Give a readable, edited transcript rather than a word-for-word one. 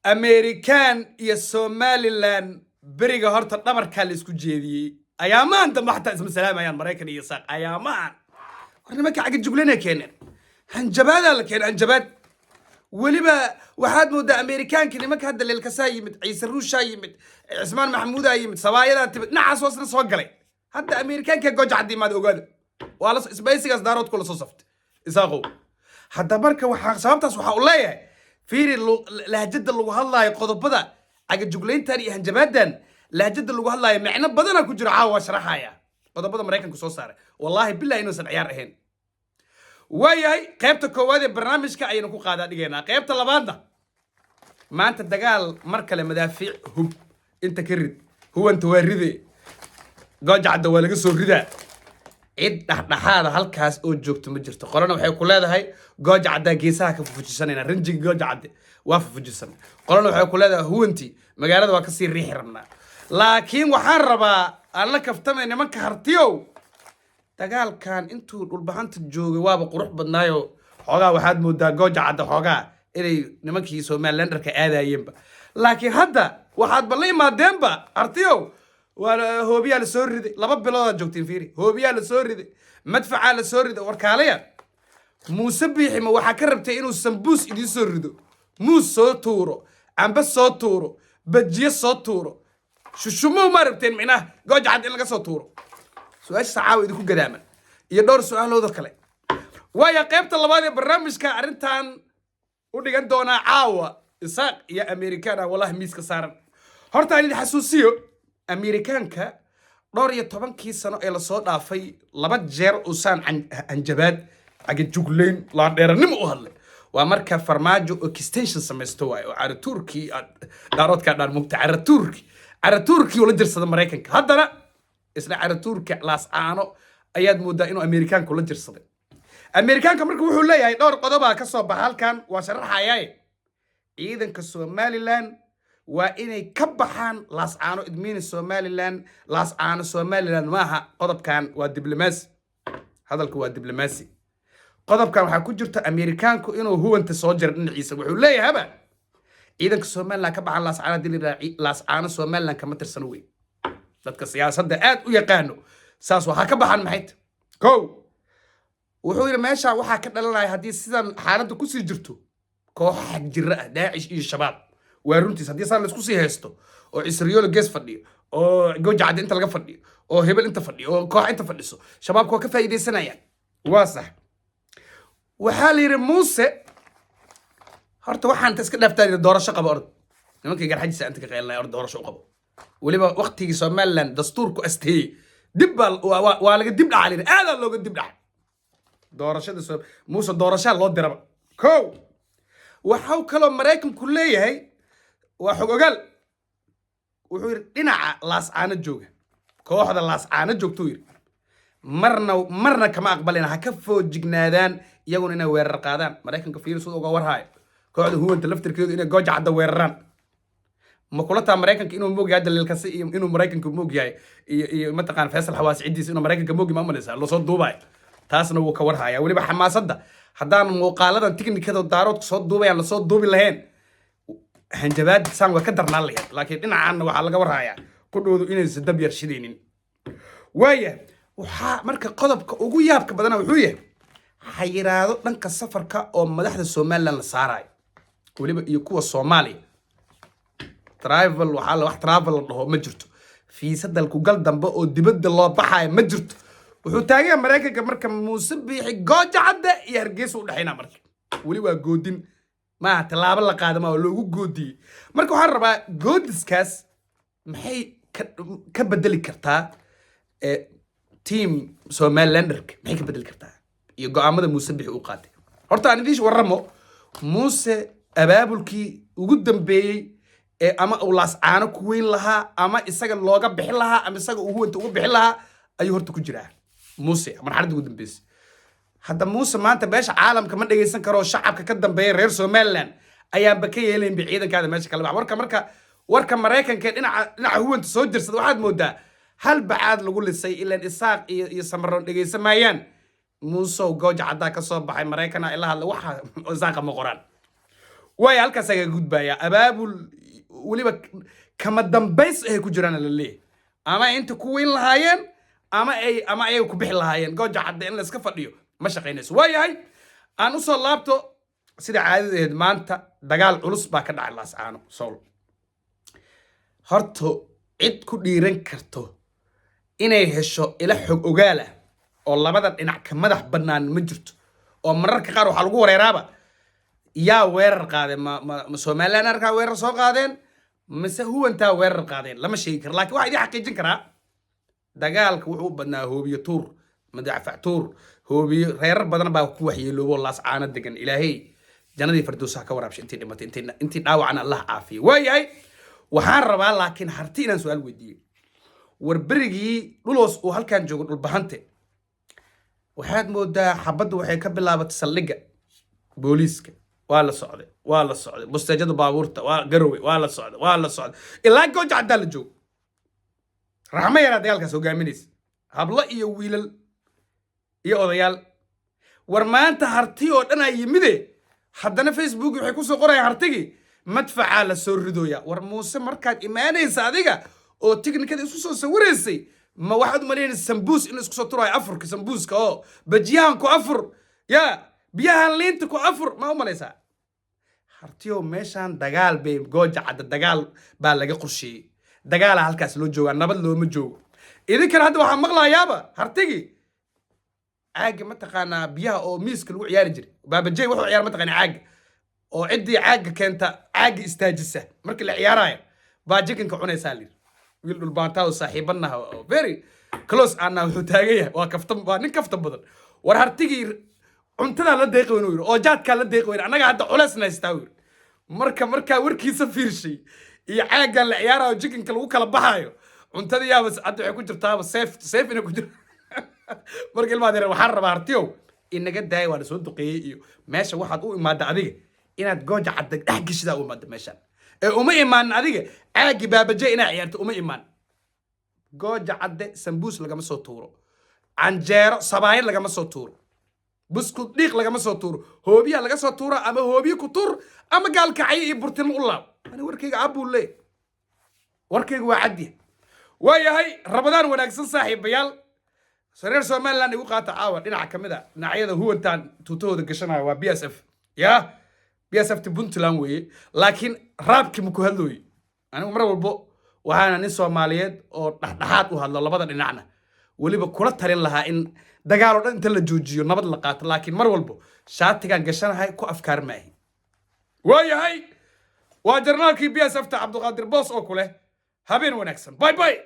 أمريكان يا سوماليلاند بريغا هورتا دمر كاليسكو جيدي أيامان دم حتى اسم السلام أيام مريكان يساق أيامان ورنا مكا عقد جبلنا كينن هنجباد هلا كين هنجباد ولبا واحد مودا أمريكان كني مكا هذا اللي الكساي يمت عيسى الروشا يمت عثمان محمود يمت سوايا تبت نعس وصل صوقلي هذا أمريكان كجوج عدي ما دوقاد وعلى سبايسي أصدارات كل صفت إساقو حتى بركة وحسابتها وحقول ليه فيري لهجد اللي هلا يقضب بدا عقد جبلين تاني هنجبادن لهجد اللي هلا معنا بدنا كجرا عاوا شرحها يا قضب بدا مريكان كسو صار والله بالله إنه سن عيار هين وياي قيبتا كوادي برنامجka aynu ku qaada dhigeena qaybta labaadna maanta dagaal mar kale madaafiic hub inta ka rid huwanta waa ride goojacda waa laga soo ridaa cid dhaxdhaxaada halkaas oo joogto ma jirto qolana waxay ku leedahay goojacda geesaha ka fujisanayna ranjiga goojacda waa fujisan qolana waxay ku leedahay huwanti magaalada waa ka sii riixi rabnaa laakiin waxaan rabaa aan la kaftamay nimanka hartiyow dagaalkan intuu dhulbaxanta joogay waaba qurux badnaayo xogaa waxaad moodaa goojacda xogaa inay nimankii Somalilanderka aadayeenba laakiin hadda waxaad bal imaadeenba artiyow wala hoobiyaa la soo riday laba bilood joogtiin fiiri hoobiyaa la soo riday madfaca la soo riday warkaalaya muuse biixima waxa ka rabtay inuu sambuus idin soo rido muus soo tuuro amba soo tuuro bajiye soo tuuro shushumo ma rabteen macnaha goojacda in laga soo tuuro سؤال سعاوي دكتور قدامًا يدور سؤال هذا كله ويا قيمة اللبادي برنامج كأرنتان ودي عندنا عاوة إساق يا أمريكانا والله ميسك صار هرتاني الحسوسيو أمريكان كا دوري طبعا كيسانو إلى صوت عفي لبد جير أسان عن جباد عقد جوجلين لا نرنم أهله وأمريكا فرماجو إكستنشن سمستوى وعلى تركي دارات كان المقطع على تركي ولا درس أمريكان هذا isla cara Turkiga laas aano ayaad moodaa inuu Amerikaan kula jirsaday Amerikaanka markuu wuxuu leeyahay dhowr qodob ka soo bax halkan waa sharaxayay ciidanka Somaliland waa inay ka baxaan laas aano idmiin Somaliland laas aano Somaliland maaha qodobkan waa diblomaasi hadalku waa diblomaasi qodobkan waxa ku jirta Amerikaanku inuu huwanta soo jar dhinaciisa wuxuu leeyahay ciidanka Somaliland ka baxaan laas aano diliraaci laas aano Somaliland kama tirsan weey dadka siyaasadda aad u yaqaano saas waxa ka baxan maxay kow wuxuu yiri meesha waxa ka dhalanay hadii sidan xaaladdu ku sii jirto koox xaq jira ah daacish iyo shabaab waa runtii hadii saan la isku sii haysto oo Israel gees fadhiyo oo goojacad inta laga fadhiyo oo hebel inta fadhiyo oo koox inta fadhiso shabaabku ka faa'iideysanayaan waa sax waxa la yiri Muuse horta waxaan iska dhaaftaa doorasho qabo ord nimankii garxajisa inta ka qeylnay ord doorasho qabo ولما وقتي Somaliland دستورك أستهي دبل ولا دبل علينا هذا لو قد دبل دورشة موسى دورشة الله درب كو وحاو كلام مراكم كلية هاي وحقوقل وحوير إنع لاس عن الجوج كو هذا لاس عن الجوج توير مرنا كما أقبلنا هكفو جنادان يقول إنه وير قادان مراكم كفير صوت وجوار هاي كو هذا هو أنت لفتر كده إنه جوج عدا ويران ما كلتا أمريكان إنه موجي هذا للكسي إنه أمريكان كموجي ما تقان فيصل حواس عديس إنه أمريكان كموجي ما منسى لو صوت دبي تاسنا وكورها يا ولي بحماس ده حدان مقالة تيجي كده الدارات صوت دبي على صوت دبي لهين هنجباد سان وكدر نالي لكن إن عنا وعلى جورها يا كله إنه الزدب يرشدين ويا مركز قضب وجوياب كبدنا وحويه حيرادو دنك السفر كا أو مدحد الصومال للصاراي ولي يكون الصومالي ترايفل وحاله واحد ترافل الله ما جرته في سدل كوجل دنبا oo dibadda loo baxay ma jirto wuxuu taagay Mareykanka marka Muuse Biixi gooja cadda iyo Hargeysa u dhaxayna marka wali waa goodin ma talaabo la qaadama oo loogu goodiyay marka waxaan rabaa goodiskaas maxay ka bedeli kartaa team Somalilanderka maxay ka bedeli kartaa iyo go'aamada Muuse Biixi uu qaatay horta aan idin warramo Muuse abaabulkii ugu dambeeyay ama ulaas aano ku weyn laha ama isaga looga bixin laha ama isaga uu huwanta ugu bixin laha ayuu horta ku jiraa Muuse marxaladii ugu dambeysay hadda Muuse maanta beesha caalamka ma dhageysan karo shacabka ka dambeeyay reer Somaliland ayaa ba ka yeeleen bi ciidankaada meesha kala bax warka Mareykanka dhinaca huwanta soo jirsada waxaad moodaa hal bacaad lagu lisay ilaa isaaq iyo samaroon dhageysamayaan Muuse gooja cadda ka soo baxay Mareykanka ilaa waxa isaaq ma qoraan way halkaas aga gudbaya abaabul waliba kama dambays ay ku jiraan la leeyahay ama inta ku weyn lahaayeen ama ay ku bixi lahaayeen gooja cadde in la iska fadhiyo ma shaqaynayso waayahay aan u soo laabto sida caadadeed maanta dagaal culus baa ka dhacay Laascaano Sool horto cid ku dhiiran karto inay hesho ila xog ogaala oo labada dhinac ka madax bannaan ma jirto oo mararka qaar waxa lagu wareeraaba yaa weerar qaaday ma Soomaaliland arkaa weerar soo qaadeen mise huwantaa weerar qaadeen lama sheegi karo laakiin waxa idin xaqiijin karaa dagaalka wuxuu badnaa hoobiyo tuur madaafac tuur hoobiyo reerar badan baa ku waxyeeloobo Laascaano degan ilaahay jannadii firdawsa ka waraabshay intii dhimatay intii dhaawacna Allah caafiyo waayahay waxaan rabaa laakiin harti inaan su'aal weydiiyo warbarigii dhulos uu halkan joogo dhul bahante waxaad moodaa xabaddu waxay ka bilaabatay saldhigga booliiska waa la socday busteejada baabuurta waa garowe waa la socday ilaa gooja caddaa la joogo raxmo yaraa dagaalkaas hogaaminaysa hablo iyo wiilal iyo odayaal war maanta harti oo dhan ay yimide haddana Facebook waxay ku soo qorayaan hartigii madfacaa la soo ridooya war muuse markaad imaanaysa adiga oo tiknikada isu soo sawiraysay ma waxaad maleynaysaa sambuus in isku soo turayo afurka sambuuska oo bajiyahan ku afur ya biyahan liinta ku afur ma u malaysaa hartiyo meeshan dagaal bay gooja cadda dagaal baa laga qorsheeyay dagaal halkaas loo joogaa nabad looma joogo idinkana hadda waxaan maqlayaaba hartigii caaga ma taqaanaa biyaha oo miiska lagu ciyaari jiray baabajey wuxuu ciyaar ma taqaanaa caaga oo ciddii caaga keenta caaga istaajisa markii la ciyaarayo baa jikinka cunaysaa liir wiil dhulbaantaa oo saaxiibanaha oo very close ana wuxuu taagan yahay waa nin kaftan badan war hartigii cuntada la deeqay inuu yiri oo jaadka la deeqay anaga hadda culaysna haystaa yiri marka warkiisa fiirshay iyo caagan la ciyaarayo jikinka lagu kala baxayo cuntada yaaba hadda waxay ku jirtaa safe ina ku jirto markii ilmaha deer waxaan rabaa hartiyow inaga daay waa soo duqeeyay iyo meesha waxaad u imaada adiga inaad gooja cadda dhex gashida u imaada meeshan ee uma imaan adiga caagi baabajey ina ciyaarto uma imaan gooja cadde sambuus lagama soo tuuro canjeero sabaayad lagama soo tuuro buskud dhiiq lagama soo tuuro hoobiya laga soo tuuro ama hoobiye ku tuur ama gaalkacay iyo burtimo u laab ani warkayga abuu leey warkayga waa caddi waayahay rabadaan wanaagsan saaxiibayaal reer Somaliland igu qaata caawa dhinaca kamida dhinacyada huwantaan tuutahooda gashanaya waa BSF ya BSF Puntland weeye laakiin raabkii muku hadlooy anigu mar walbo waxaana nin Soomaaliyeed oo dhaxdhaxaad u hadlo labada dhinacna waliba kula tarin lahaa in dagaal oo dhan inta la joojiyo nabad la qaato laakiin mar walbo shaatigan gashanahay ku afkaar maahi waayahay waa jarnaalkii BSF Cabduqaadir Boos oo kule habeen wanaagsan bye bye